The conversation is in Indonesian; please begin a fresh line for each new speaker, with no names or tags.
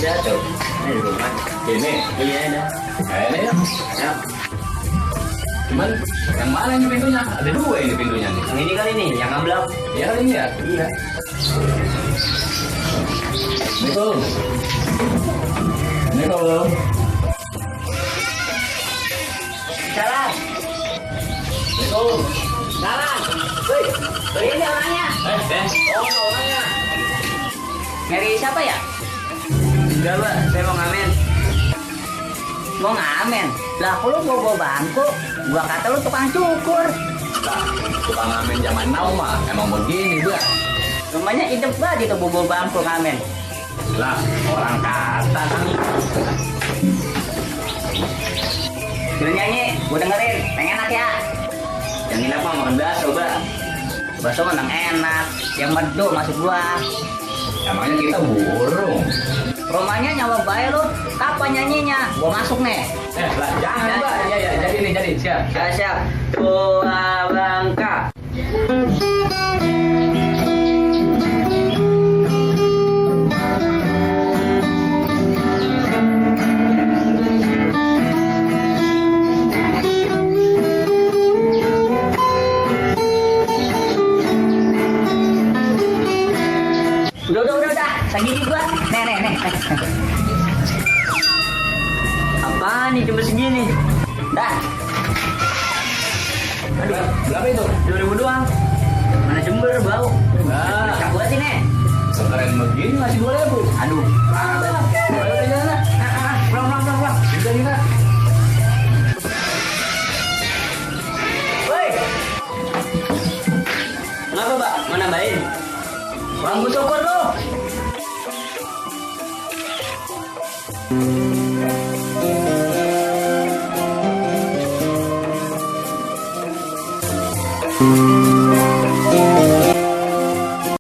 Ada tuh. Ini di rumah.
Ini.
Iya ada.
Ini ya.
Ya.
Cuman yang mana ini pintunya? Ada dua ini pintunya nih.
Yang ini kali nih, yang amblak.
Ya kali ini ya.
Iya.
Assalamualaikum. Assalamualaikum.
Salam.
Assalamualaikum.
Salam. Woi, ini orangnya. Oh, orangnya. Nyari siapa ya? Enggak, Mbak. Saya mau ngamen. Mau ngamen? Lah, kalau lu bawa bangku, gua kata lu tukang cukur.
Lah, tukang ngamen zaman now mah emang begini, Mbak.
Rumahnya hidup banget itu bawa bangku ngamen.
Lah, orang kata kan.
Suruh nyanyi, gua dengerin. Yang enak ya. Yang enak mah makan bakso, Mbak. Bakso menang enak. Yang meduk masuk gua.
Emangnya kita burung.
Rumahnya nyawa baik lu. Kapan nyanyinya? Gua masuk nih.
Lah, jangan, Mbak. Ya, ya, jadi nih, jadi. Siap.
Siap. Tua Bangka. Udah. Segini gua. Nih. Apaan nih cuma segini? Dah.
Aduh, berapa itu?
2000 doang. Mana Jember bau.
Nah,
Tak buat ini.
sekeren begini masih 2000.
Aduh.
Ayo, jalan.
Pulang.
Bisa kita.
Woi. Kenapa, Mbak? Mau nambahin? Bang syukur lu.